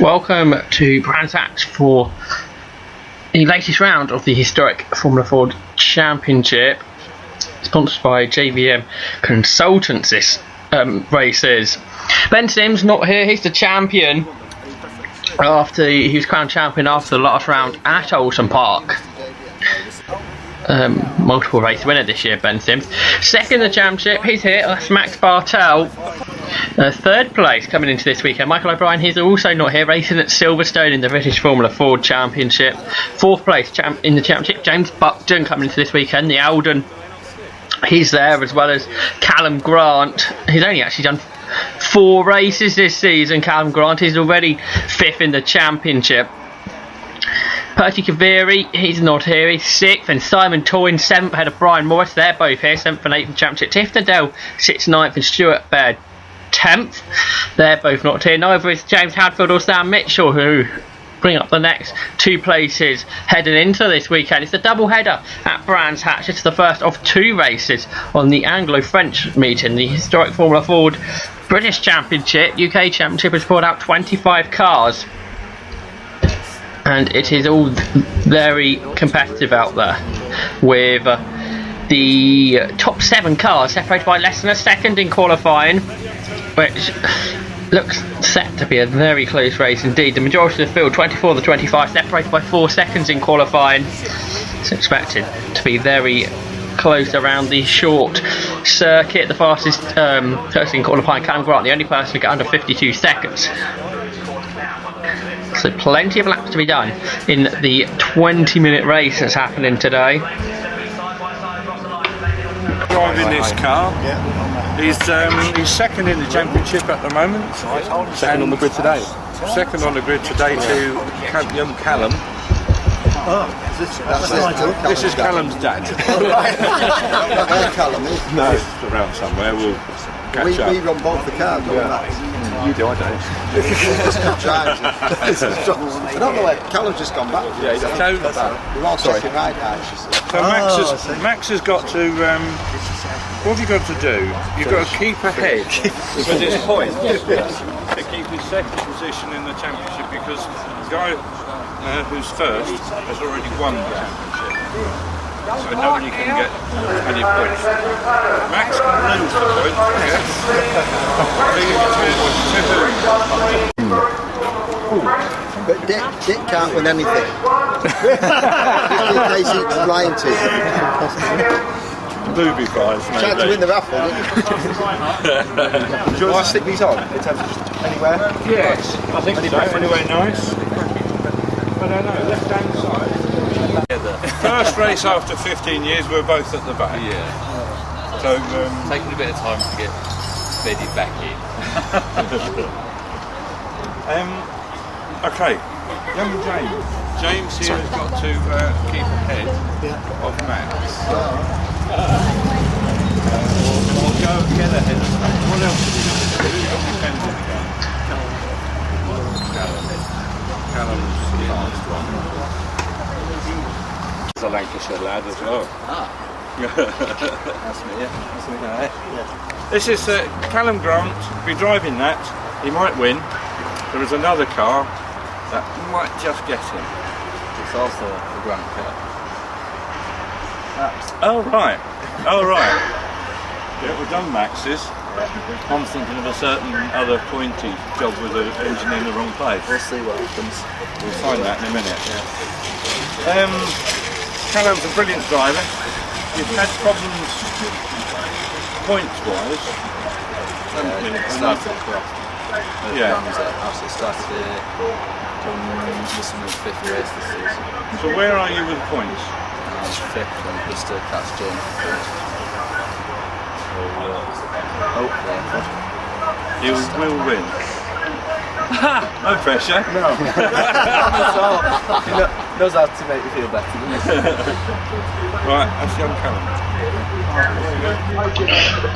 Welcome to Brands Hatch for the latest round of the historic Formula Ford Championship, sponsored by JVM Consultants. This race is Ben Sims not here. He's the champion after he was crowned champion after the last round at Oulton Park. Multiple race winner this year, Ben Sims. Second in the championship, he's here. That's Max Bartel. Third place coming into this weekend, Michael O'Brien. He's also not here, racing at Silverstone in the British Formula Ford Championship. Fourth place in the championship, James Buckton coming into this weekend, the Alden. He's there, as well as Callum Grant. He's only actually done 4 races this season, Callum Grant. He's already 5th in the championship. Percy Kaviri, he's not here, he's 6th, and Simon Toyne 7th ahead of Brian Morris. They're both here, 7th and 8th in the championship. Tiff Nadell sits 9th and Stuart Baird 10th. They're both not here. Neither is James Hadfield or Sam Mitchell, who bring up the next 2 places heading into this weekend. It's a double header at Brands Hatch. It's the first of 2 races on the Anglo-French meeting. The historic Formula Ford British Championship, UK Championship, has brought out 25 cars, and it is all very competitive out there, with the top 7 cars separated by less than a second in qualifying, which looks set to be a very close race indeed. The majority of the field, 24 of the 25, separated by 4 seconds in qualifying. It's expected to be very close around the short circuit. The fastest person in qualifying, Callum Grant, the only person to get under 52 seconds. So plenty of laps to be done in the 20-minute race that's happening today. Driving this car, he's second in the championship at the moment. Second on the grid today. Second on the grid today to young Callum. This is Callum's dad. Callum, No, it's around somewhere. We'll catch up. we run both the cars. You do, I don't. I don't know where Callum's just gone back. Yeah, he's We're all second right now. So Max has got to. What have you got to do? You've got to keep ahead with his point to keep his second position in the championship, because the guy who's first has already won the championship. So nobody can get any points. Max can lose the point. But Dick can't win anything. In case he's lying to you. Booby prize, maybe. Tried to win the raffle, Do you want to stick these on in terms of just anywhere? Yes, I think so. Anywhere nice? I don't know, left hand side. First race after 15 years, we're both at the back. Yeah. So, taking a bit of time to get bedded back in. Okay, young James. James here has got to keep ahead of Max. Or go get ahead of Max. What else have we got to do? Who's got his hands in the game? Callum's the last one. He's a Lancashire lad as well. That's me, yeah. That's me, alright. This is Callum Grant. Be driving that. He might win. There is another car that might just get him. It's also the Grand Car. Oh right. Oh right. Yeah, we've done Max's. I'm thinking of a certain other pointy job with the engine in the wrong place. We'll see what happens. We'll find that in a minute. Callum's a brilliant driver. You've had problems points-wise. Started well. Yeah. Absolutely started here. This is my 5th race this season. So where are you with points? I was 5th and just to catch James. Hopefully. You will win. No pressure. No. He knows how to make you feel better, doesn't he? Right, that's young Callum.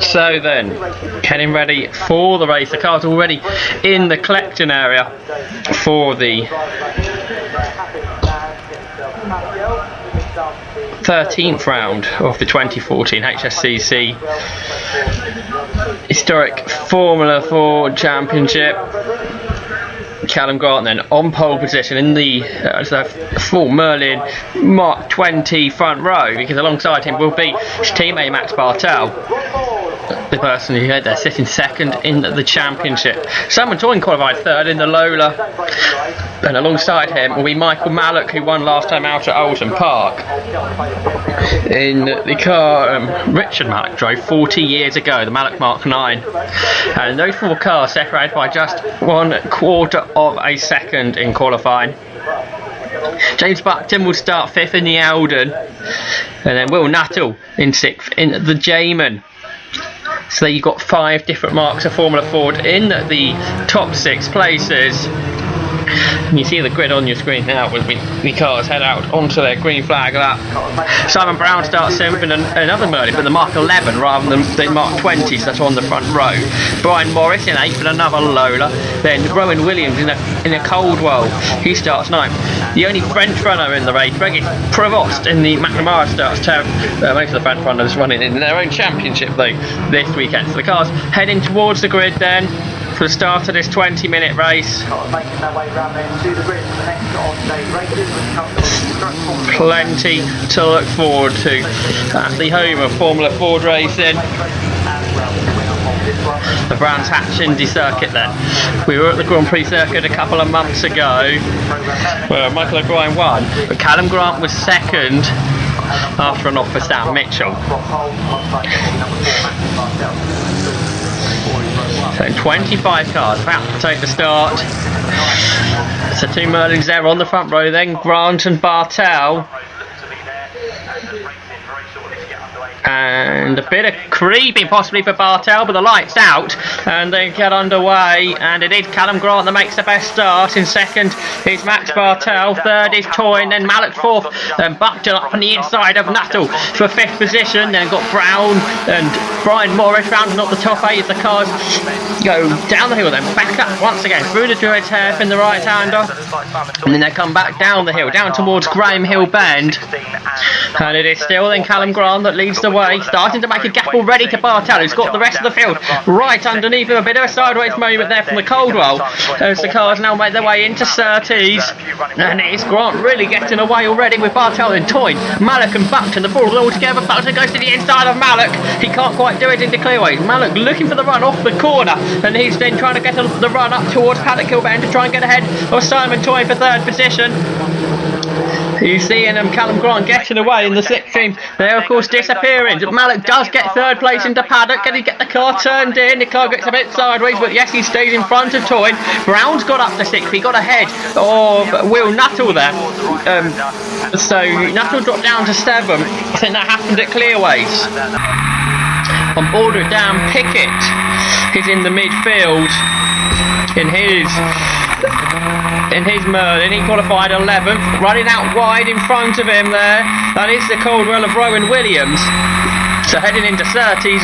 So then, getting ready for the race. The car's already in the collection area for the 13th round of the 2014 HSCC historic Formula Ford Championship. Callum Grant then on pole position in the full Merlin Mark 20 front row, because alongside him will be his teammate Max Bartel, the person who had there sitting second in the championship. Simon Toyne qualified third in the Lola, and alongside him will be Michael Mallock, who won last time out at Oulton Park in the car Richard Mallock drove 40 years ago, the Mallock Mark 9. And those four cars separated by just 1/4 of a second in qualifying. James Buckton will start 5th in the Eldon, and then Will Nuttall in 6th in the Jamin. So you've got 5 different marks of Formula Ford in the top 6 places. And you see the grid on your screen now with the cars head out onto their green flag lap. Simon Brown starts 7th in another Merlin, but the Mark 11 rather than the Mark 20s that are on the front row. Brian Morris in 8th in another Lola. Then Rowan Williams in a Coldwell, he starts 9th. The only French runner in the race, Regis Prevost in the McNamara, starts 10th. Most of the French runners running in their own championship though this weekend. So the cars heading towards the grid then for the start of this 20-minute race. Plenty to look forward to at the home of Formula Ford racing. The Brands Hatch Indy circuit then. We were at the Grand Prix circuit a couple of months ago where Michael O'Brien won, but Callum Grant was second after an off for Sam Mitchell. So 25 cars about to take the start. So 2 Merlins there on the front row then, Grant and Bartel. And a bit of creeping possibly for Bartel, but the light's out and they get underway, and it is Callum Grant that makes the best start. In second is Max Bartel, third is Toyne, then Mallock 4th, then Buckton up on the inside of Nuttall for 5th position. Then got Brown and Brian Morris rounding up the top 8 as the cars go down the hill, then back up once again through the Druid's Hairpin, the right hander, and then they come back down the hill, down towards Graham Hill Bend, and it is still then Callum Grant that leads the way, starting to make a gap already to Bartel, who's got the rest of the field right underneath him. A bit of a sideways moment there from the Coldwell as the cars now make their way into Surtees, and it is Grant really getting away already with Bartel and Toyne, Mallock and Buckton, the four all together. Buckton goes to the inside of Mallock, he can't quite do it into clearways. Mallock looking for the run off the corner, and he's then trying to get the run up towards Paddock Hill Bend to try and get ahead of Simon Toyne for 3rd position. You see Callum Grant getting away in the slipstream. They're of course disappearing. Mallock does get 3rd place into Paddock. Can he get the car turned in? The car gets a bit sideways, but yes, he stays in front of Toyne. Brown's got up to 6th. He got ahead of Will Nuttall there. So Nuttall dropped down to 7th. I think that happened at Clearways. On board with Dan Pickett. He's in the midfield in his Merlin. He qualified 11th, running out wide in front of him there. That is the Coldwell of Rowan Williams. So heading into Surtees,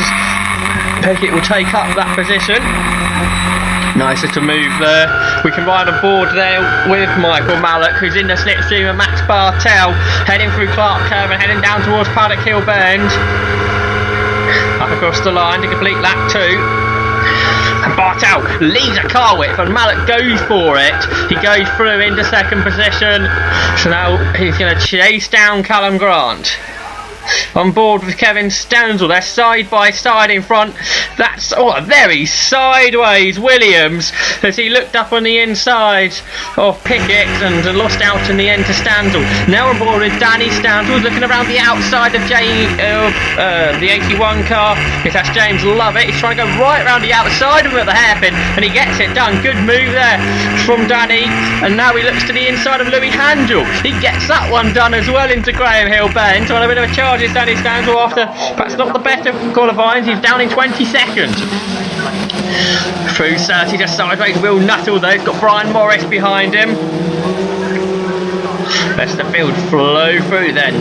Pickett will take up that position. Nice little move there. We can ride on board there with Michael Mallock, who's in the slipstream, and Max Bartel heading through Clark Curve and heading down towards Paddock Hill Bend. Up across the line to complete lap 2. And Bartel leaves a car width and Mallock goes for it. He goes through into 2nd position. So now he's going to chase down Callum Grant. On board with Kevin Stanzel, they're side by side in front. That's a very sideways Williams as he looked up on the inside of Pickett and lost out in the end to Stanzel. Now on board with Danny Stanzel, looking around the outside of the 81 car. That's James Lovett. He's trying to go right around the outside of him at the hairpin, and he gets it done. Good move there from Danny. And now he looks to the inside of Louis Handel. He gets that one done as well into Graham Hill Bend. So on a bit of a charge is Danny Stanzel after perhaps not the best of qualifying. He's down in 22nd. Through 30 just sideways Will Nuttall though. He's got Brian Morris behind him. Lets the field flow through then.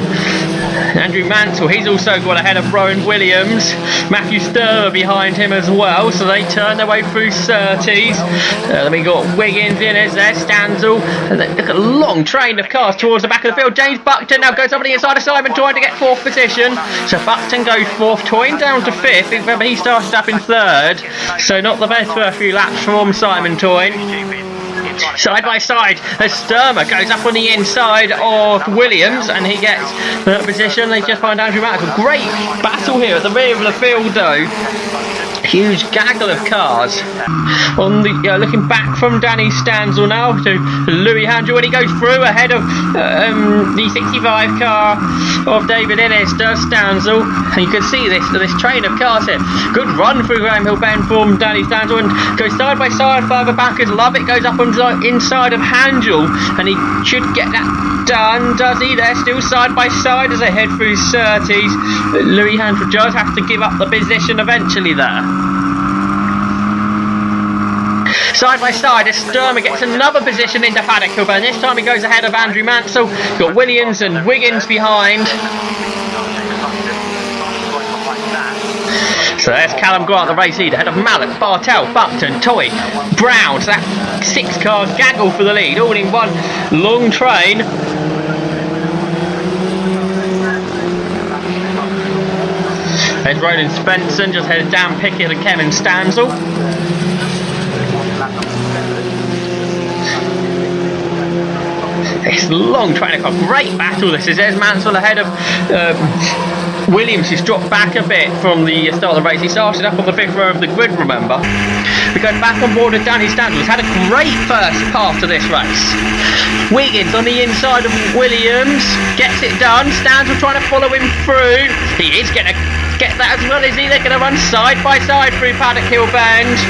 Andrew Mansell, he's also got ahead of Rowan Williams. Matthew Sturber behind him as well, so they turn their way through Surtees. Then we got Wiggins in as there, Stanzel, and then look at a long train of cars towards the back of the field. James Buckton now goes up on the inside of Simon Toyne to get 4th position. So Buckton goes 4th, Toyne down to 5th. Remember, he started up in 3rd, so not the best for a few laps from Simon Toyne. Side by side, as Sturmer goes up on the inside of Williams, and he gets the position. They just find Andrew Max. Great battle here at the rear of the field, though. Huge gaggle of cars. On the looking back from Danny Stanzel now to Louis Handel, and he goes through ahead of the 65 car of David Innes, does Stanzel, and you can see this train of cars here. Good run through Graham Hill Bend from Danny Stanzel, and goes side by side further back as Lovett goes up on the inside of Handel, and he should get that done, does he? They're still side by side as they head through Surtees. Louis Handel does have to give up the position eventually there. Side by side as Sturmer gets another position into Paddock Kilburn. This time he goes ahead of Andrew Mansell. Got Williams and Wiggins behind. So there's Callum Grant, the race leader, ahead of Mallet, Bartel, Buckton, Toy, Brown. So that 6-car gaggle for the lead, all in one long train. There's Roland Spencer, just ahead of Dan Pickett and Kevin Stanzel. It's a long train, a great battle this is. There's Mansell ahead of Williams, who's dropped back a bit from the start of the race. He started up on the 5th row of the grid, remember. We go back on board with Danny Stanzel, who's had a great first part of this race. Wiggins on the inside of Williams, gets it done. Stanzel trying to follow him through. He is going to get that as well, is he? They're going to run side by side through Paddock Hill Bend.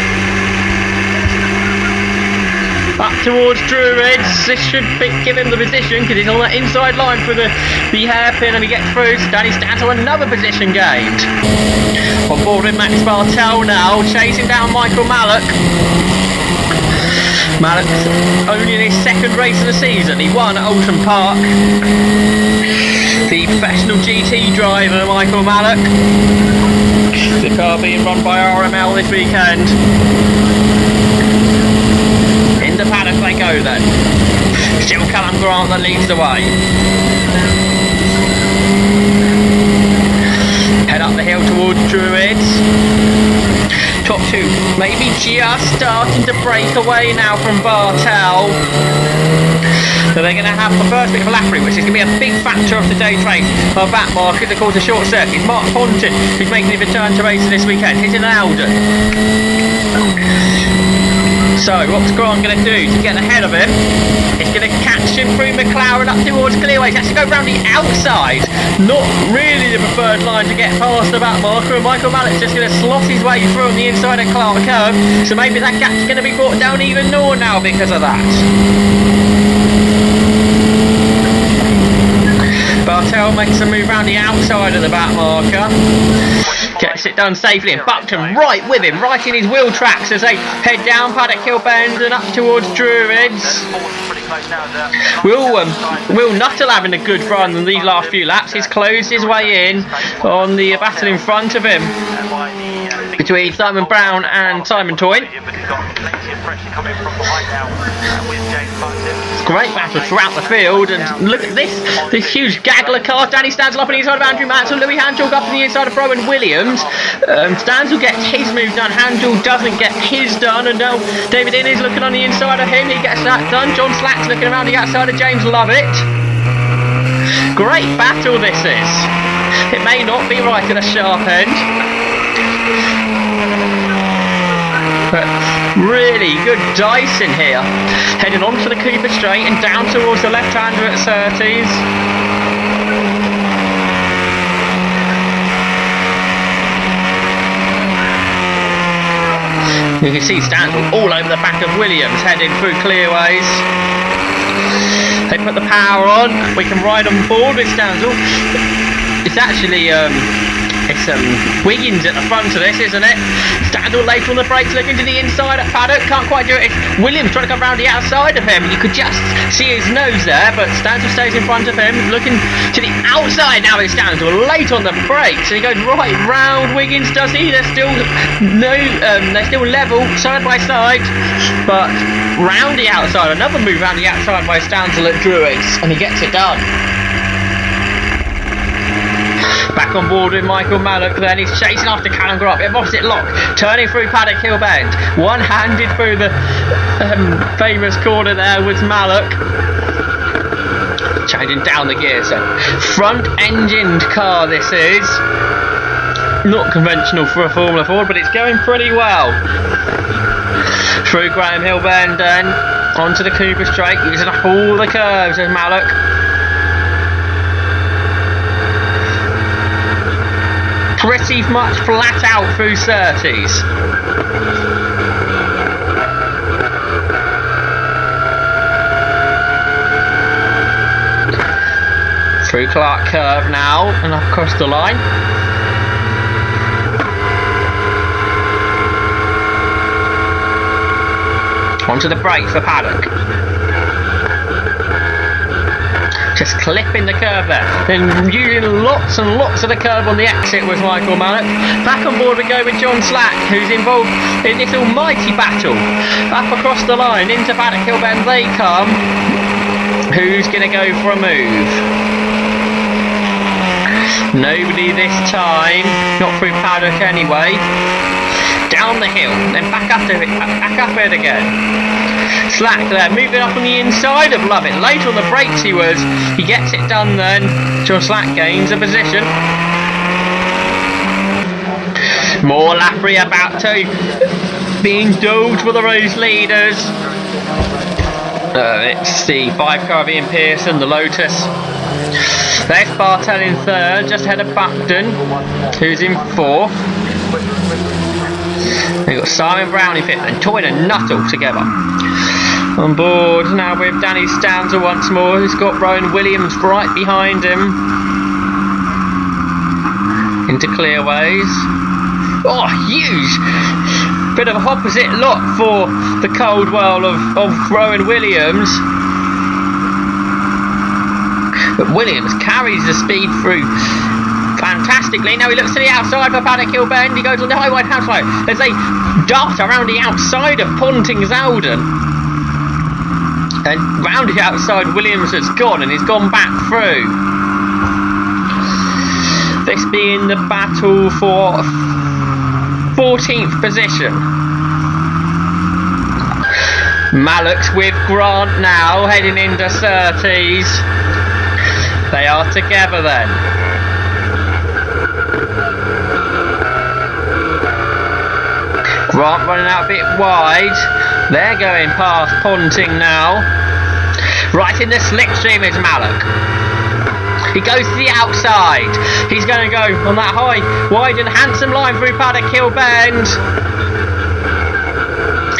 Up towards Druids. This should give him the position because he's on that inside line for the hairpin, and he gets through. Danny Stanzel, another position gained. On board with Max Bartel now, chasing down Michael Mallock. Mallock's only in his 2nd race of the season. He won at Oulton Park. The professional GT driver, Michael Mallock. The car being run by RML this weekend. The paddock they go then. Still Callum Grant that leads the way. Head up the hill towards Druids. Top 2 maybe just starting to break away now from Bartel. So they're going to have the first bit of Lafferty, which is going to be a big factor of today's race. Of that mark, of course, a short circuit. Mark Ponton, who's making a return to racing this weekend, hitting an Alden. So what's Grant going to do to get ahead of him? He's going to catch him through McLaren up towards Clearway. He has to go round the outside. Not really the preferred line to get past the back marker. And Michael Mallett's just going to slot his way through on the inside of Clark Curve. So maybe that gap's going to be brought down even more now because of that. Bartel makes a move round the outside of the back marker. Gets it done safely, and Buckton right with him, right in his wheel tracks as they head down Paddock Hill Bend and up towards Druids. Will Nuttall having a good run in these last few laps. He's closed his way in on the battle in front of him between Simon Brown and Simon Toyne. Great battle throughout the field, and look at this huge gaggle of cars. Danny Stanzel up on the inside of Andrew Mansell, Louis Handel up on the inside of Rowan Williams. Stanzel gets his move done, Handel doesn't get his done, and now David Innes looking on the inside of him, he gets that done. John Slack's looking around the outside of James Lovett. Great battle this is. It may not be right at a sharp end, but really good dice in here. Heading on to the Cooper Straight and down towards the left-hander at Surtees. You can see Stanzel all over the back of Williams heading through clearways. They put the power on. We can ride on board with Stanzel. It's actually Wiggins at the front of this, isn't it? Stanzel later on the brakes, looking to the inside at Paddock, can't quite do it. It's Williams trying to come round the outside of him. You could just see his nose there, but Stanzel stays in front of him, looking to the outside now. Is Stanzel late on the brakes, and he goes right round Wiggins, does he? They're still level side by side, but round the outside, another move round the outside by Stanzel at Druids, and he gets it done. Back on board with Michael Mallock then. He's chasing after Callum Grant. Bit of opposite lock. Turning through Paddock Hill Bend. One-handed through the famous corner there was Mallock. Changing down the gears then. Front-engined car this is. Not conventional for a Formula Ford, but it's going pretty well. Through Graham Hill Bend then. Onto the Cooper Straight. Using up all the curves as Mallock. Pretty much flat out through Surtees. Through Clark Curve now and across the line. Onto the brake for Paddock. Just clipping the curve there. Then using lots and lots of the curve on the exit was Michael Mallock. Back on board we go with John Slack, who's involved in this almighty battle. Up across the line into Paddock Hill Bend they come. Who's going to go for a move? Nobody this time. Not through Paddock anyway. Down the hill, then back up it again. Slack there, moving up on the inside of Lovett. Later on the brakes he gets it done then. John Slack gains a position. More Lapri about to be indulged for the race leaders. It's the 5 car of Ian Pearson, the Lotus. There's Bartel in third, just ahead of Buckton, who's in fourth. We've got Simon Brown in fifth and Toyn and Nuttall together. On board now with Danny Stanza once more, who's got Rowan Williams right behind him. Into clearways. Oh, huge! Bit of a opposite look for the Coldwell of Rowan Williams. But Williams carries the speed through fantastically. Now he looks to the outside for Paddock Hill Bend. He goes on the high wide house line as they dart around the outside of Ponting Zalden. And round the outside Williams has gone and he's gone back through. This being the battle for 14th position. Mallock's with Grant now heading into Surtees. They are together then. Grant running out a bit wide. They're going past Ponting now. Right in the slipstream is Mallock. He goes to the outside. He's going to go on that high, wide and handsome line through Paddock Hill Bend.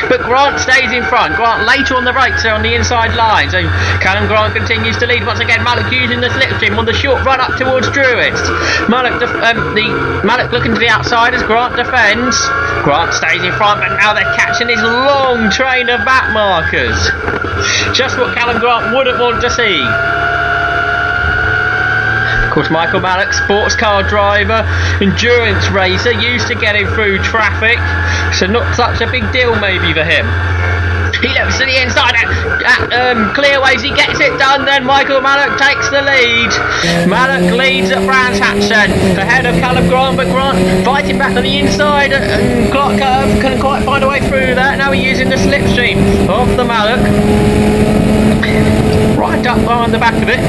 But Grant stays in front. Grant later on the brakes on the inside line. So Callum Grant continues to lead. Once again, Mallock using the slipstream on the short run up towards Druitt. Mallock looking to the outside as Grant defends. Grant stays in front, but now they're catching his long train of back markers. Just what Callum Grant wouldn't want to see. Of course, Michael Mallock, sports car driver, endurance racer, used to getting through traffic, so not such a big deal maybe for him. He looks to the inside at clearways, he gets it done then. Michael Mallock takes the lead. Mallock leads at Brands Hatch then, ahead of Callum Grant, but Grant fighting back on the inside and Clark Curve couldn't quite find a way through that. Now he's using the slipstream of the Mallock. Right up behind the back of it.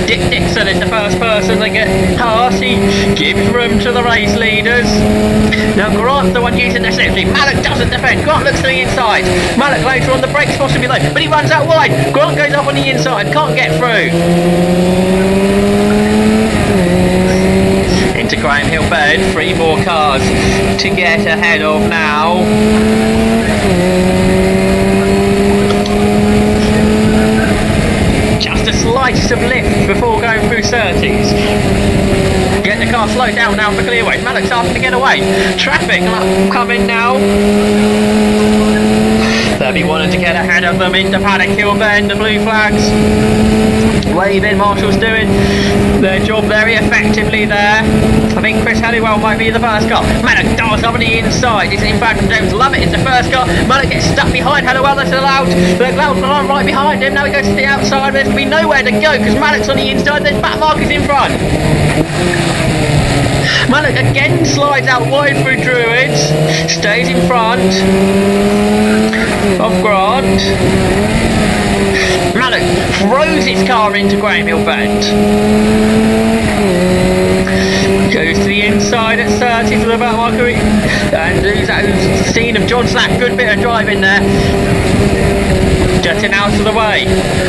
Dick Dixon is the first person to get past. He gives room to the race leaders. Now Grant's the one using the slipstream. Mallock doesn't defend. Grant looks to the inside. Mallock later on the brakes possibly low, but he runs out wide. Grant goes up on the inside, can't get through. Into Graham Hill Bend, 3 more cars to get ahead of now. Just the slightest of lift before going through Surtees. Get the car slowed down now for clearways. Mallock's starting to get away. Traffic coming now. They'll be wanting to get ahead of them into Paddock Hill Bend. The blue flags waving. Marshall's doing their job very effectively there. I think Chris Halliwell might be the first car. Maddock dives up on the inside. It's in fact from James Lovett is the first car. Maddock gets stuck behind Halliwell. That's allowed. The Loud line right behind him. Now he goes to the outside. There's going to be nowhere to go because Maddock's on the inside. There's back markers in front. Maddock again slides out wide through Druids. Stays in front of Grant. Maddock throws his car into Graham Hill Bend. Goes to the inside at 30 to the back marker. And there's that scene of John Slack. Good bit of driving there. Jutting out of the way.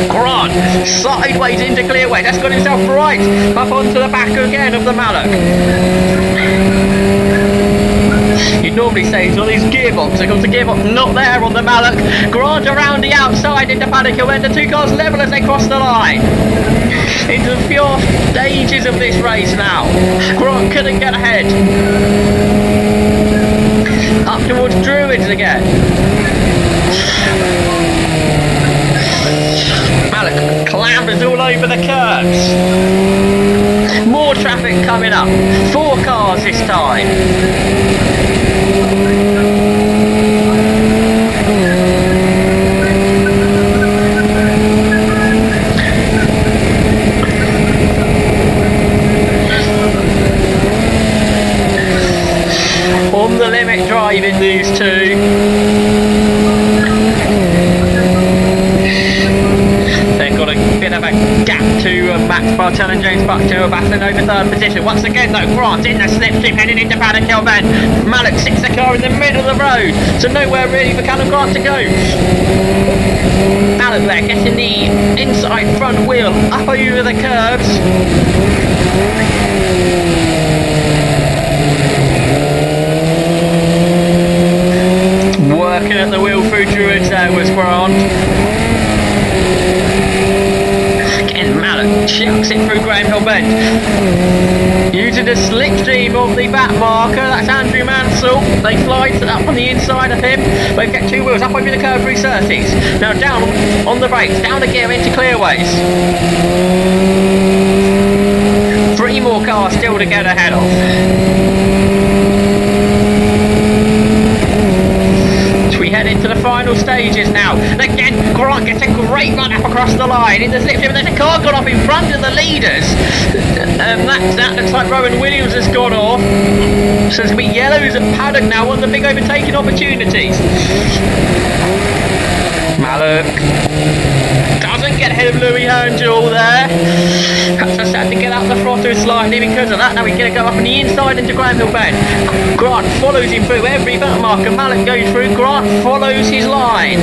Grant sideways into clearway. That's got himself right up onto the back again of the Mallock. You'd normally say he's on his gearbox. Of course, the gearbox not there on the Mallock. Grant around the outside into Paddock Hill Bend. The two cars level as they cross the line. Into the pure stages of this race now. Grant couldn't get ahead. Up towards Druids again. Mallock clambers all over the curbs. More traffic coming up. 4 cars this time. On the limit driving these two. They've got a bit of a gap to Max Bartel and James Buckton, who are battling over 3rd position. Once again though, Grant in the slipstream heading into Paddock Hill Bend. Mallock sits the car in the middle of the road, so nowhere really for Callum Grant to go. Mallock there getting the inside front wheel up over the curbs. Working at the wheel through Druids there was Grant. Again, Mallock chucks it through Graham Hill Bend. Using the slipstream of the back marker, that's Andrew Mansell. They fly up on the inside of him. They've got 2 wheels up over the curve through Surtees. Now down on the brakes, down the gear into clearways. 3 more cars still to get ahead of. We head into the final stages now. And again, Grant gets a great run up across the line in the slipstream. There's a car gone off in front of the leaders. That looks like Rowan Williams has gone off. So there's going to be yellows at Paddock now on the big overtaking opportunities. Mallock doesn't get ahead of Louis Herngel there. Perhaps I had to get out the throttle slightly because of that. Now he's going to go up on the inside into Graham Hill Bend. Grant follows him through every back marker. Mallock goes through. Grant follows his line.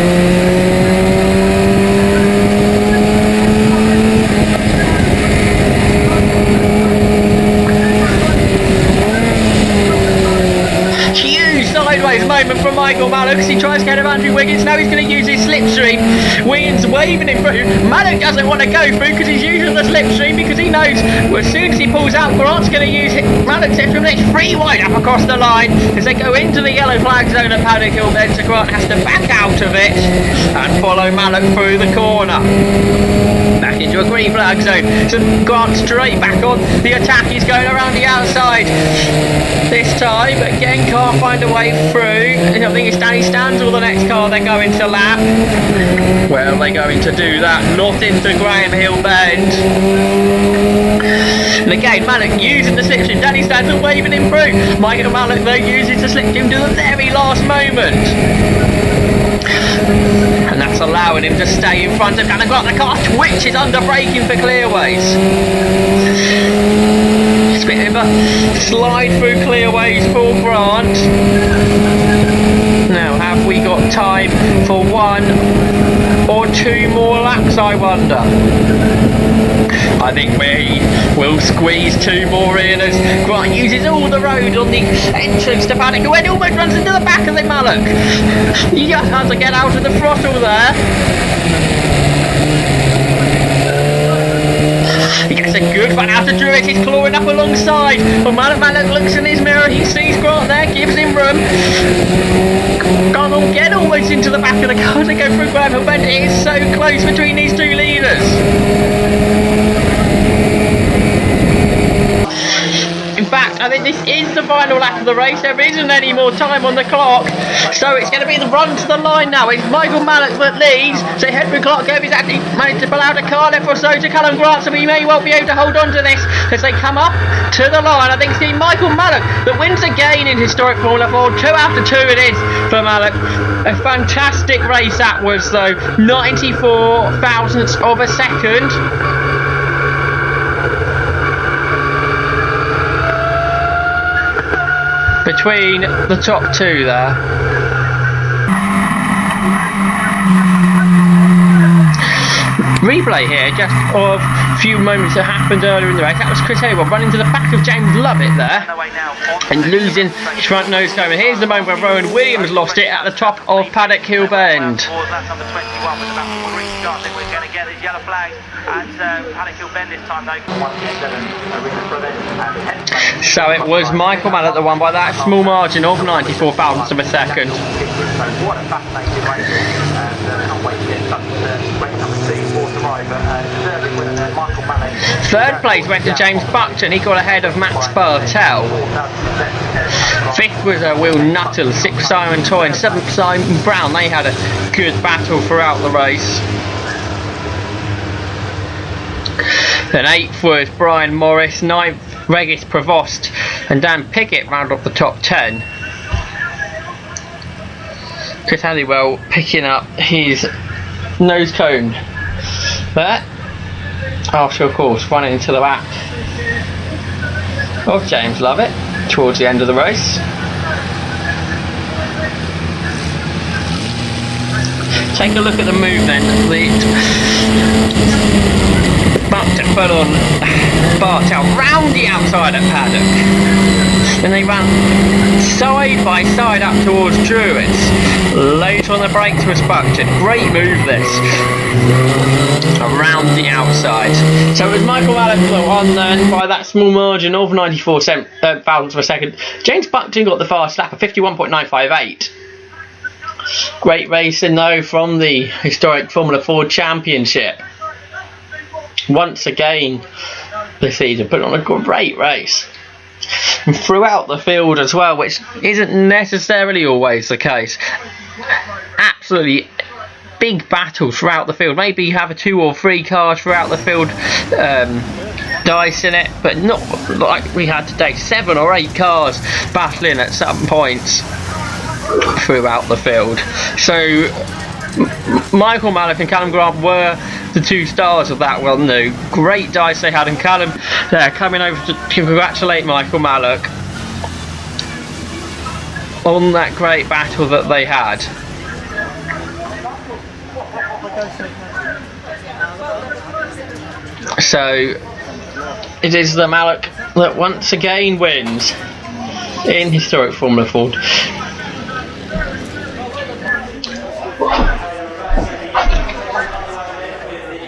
Huge sideways moment from Michael Mallock as he tries to get ahead of Andrew Wiggins. Now he's going to use his slipstream. Wiggins waving him through. Mallock doesn't want to go through because he's using the slipstream because he knows as soon as he pulls out, Grant's going to use it. Mallock's slipstream. It's 3 wide up across the line as they go into the yellow flag zone at Paddock Hill Bend. So Grant has to back out of it and follow Mallock through the corner. Back into a green flag zone. So Grant straight back on the attack. He's going around the outside this time, but again can't find a way through. I think it's Danny Stanzel, the next car they're going to lap. Well, they're going to do that, not into Graham Hill Bend. And again, Mallock using the slipstream. Danny Stanzel waving him through. Michael Mallock though uses the slipstream to the very last moment. And that's allowing him to stay in front of Callum Grant. The car twitches under braking for clearways. It's a bit of a slide through clearways for Grant. Now, have we got time for 1 or 2 more laps, I wonder? I think we will squeeze 2 more in as Grant uses all the road on the entrance to Paddock when he almost runs into the back of the Mallock. He just has to get out of the throttle there. He gets a good run out of Druids. He's clawing up alongside. But Mallock looks in his mirror. He sees Grant there gives him room. Gone on, get almost into the back of the car to go through Graham Hill-Bend. It is so close between these two leaders. In fact, I think this is the final lap of the race. There isn't any more time on the clock, so it's going to be the run to the line now. It's Michael Mallock that leads, so Henry Clark Gove has actually managed to pull out a car left or so to Callum Grant, so he may well be able to hold on to this as they come up to the line. I think it's Michael Mallock that wins again in historic Formula 4. 2 after 2 it is for Mallock. A fantastic race that was, though. 94 thousandths of a second. Between the top two there. Replay here just of a few moments that happened earlier in the race. That was Chris Hayward running to the back of James Lovett there and losing his front nose cone. And here's the moment where Rowan Williams lost it at the top of Paddock Hill Bend. So it was Michael Mallock that won by that small margin of 94 thousandths of a second. Third place went to James Buckton. He got ahead of Max Bartel. Fifth was Will Nuttall. Sixth Simon Toy, and seventh Simon Brown. They had a good battle throughout the race. Then eighth was Brian Morris. Ninth Regis Prevost and Dan Pickett round off the top 10. Chris Halliwell picking up his nose cone there after, of course, running into the back of James Lovett towards the end of the race. Take a look at the move then. Buckton put on Bartel round the outside of Paddock. Then they ran side by side up towards Druids. Late on the brakes was Buckton. Great move this. Around the outside. So it was Michael Mallock that won then by that small margin of 94 thousandths of a second. James Buckton got the fast lap of 51.958. Great racing though from the historic Formula 4 Championship. Once again this season, put on a great race. And throughout the field as well, which isn't necessarily always the case. Absolutely big battles throughout the field. Maybe you have 2 or 3 cars throughout the field dicing it, but not like we had today. 7 or 8 cars battling at some points throughout the field. So Michael Mallock and Callum Grant were the 2 stars of that one. No, great dice they had, and Callum there coming over to congratulate Michael Mallock on that great battle that they had. So it is the Mallock that once again wins in historic Formula 4.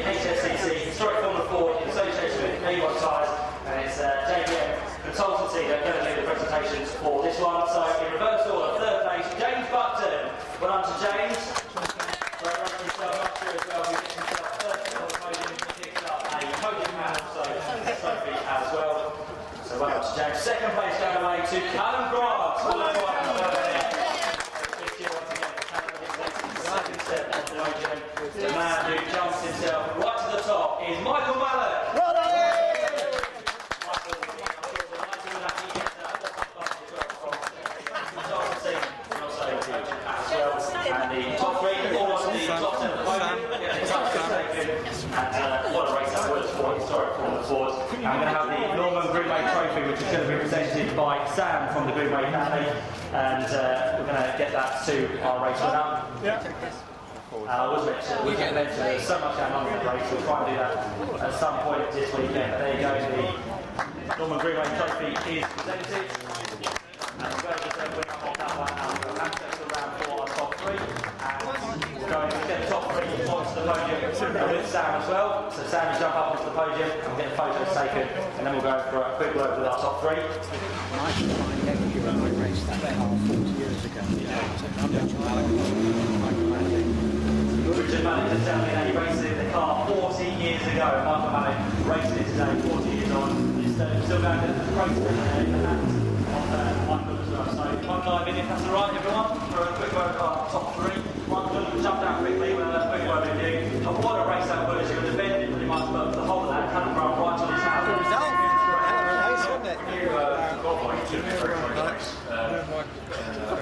HSCC, historic Formula 4 in association with Levi Tyres, and it's JPM Consultancy that are going to do the presentations for this one. So in reverse order, third place, James Buckton. Well done to James. Very much himself up here as well. He gets himself first on the podium. He picks up a podium hat, so trophy as well. So well done to James. Second place going away to Callum Grant. The man who jumps himself right to the top is Michael Mallock. Well done! Michael, I'm sure the nice thing that he gets out of the consultancy and also as well. And the top 3, all of the top 10 at the moment, get the touch taken. And what a race that was for historic Formula 4s. And we're going to have the Norman Greenway Trophy, which is going to be presented by Sam from the Greenway family. And we're going to get that to our race winner. Yeah. We get mentioned there's so much going on in the race, we'll try and do that at some point this weekend. But there you go, the Norman Greenway Trophy is presented. And we're going to say we're up on that one now. We've got access to round 4 on top 3. And we're going to get the top 3 points to the the podium with Sam as well. So Sam, you jump up onto the podium and we'll get photos taken, and then we'll go for a quick word with our top three. Richard Mallett just telling me that he raced the car 14 years ago. Michael Mallett racing it today, 40 years on. He's still going to race it in the hands of Michael as well. So 1 minute, that's alright everyone, for a quick word of our top three. Michael, jump down quickly with a quick word with you. And what a race that was. You were defending pretty much the whole of that kind of run right on his house. Good result. Nice, wasn't it? Qualifying should have been very, very nice.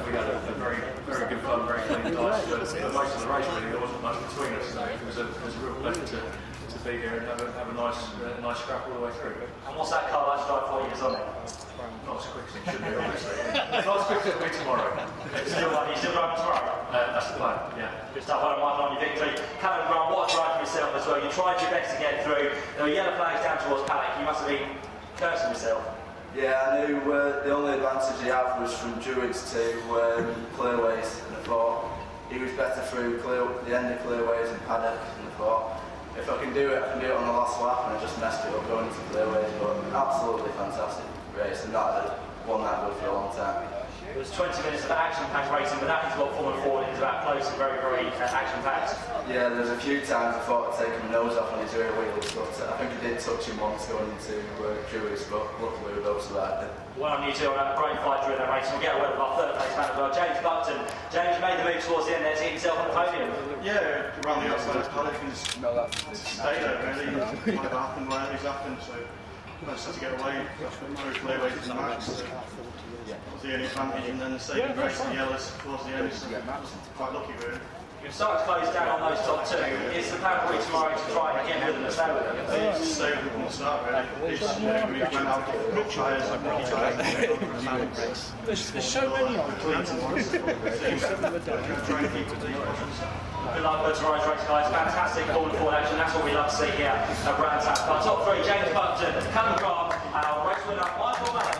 We had a very, very good fun, very clean dice. But most of the race, really, there wasn't much between us. So it was a real pleasure to be here and have a nice scrap all the way through. And what's that car like to drive 4 years on it? Not as quick as it should be, obviously. Not as quick as it'll be tomorrow. You still driving tomorrow? That's the plan, yeah. Good stuff, well done on your victory. Callum Grant, what a drive for yourself as well. You tried your best to get through. There were yellow flags down towards Paddock. You must have been cursing yourself. Yeah, I knew the only advantage he had was from Druids to clearways, and I thought he was better through the end of clearways and Paddock, and I thought if I can do it, I can do it on the last lap, and I just messed it up going into clearways. But absolutely fantastic race, and that had won that good for a long time. It was 20 minutes of action-packed racing, but that is what Formula 4 is about, close and very, very action-packed. Yeah, there was a few times I thought I'd taken my nose off on his rear wheels, but I think I did touch him once going into Druids, but luckily we both survived it. Well on you two, on a great fight during that race. We'll get away with our third place man as well, James Buckton. James, you made the move towards the end there to get yourself on the podium. Yeah, around the outside of Paddock and just stay there really. Whatever happened, whatever's happened, so I just had to get away, through clearways to the max. So that was the only advantage, and then the saving grace of the yellows towards the end, so I was quite lucky really. You're starting to close down on those top two. Is the plan for you tomorrow to try and get with them and stay with them? Just stay with them from the start really. We went out with tyres and There's so many on the trying to keep it to Good luck with tomorrow's race, guys. Fantastic Formula 4 action. That's what we love to see here at Brands Hatch. Our top three, James Buckton, Callum Grant, and our race winner, Michael Mallett.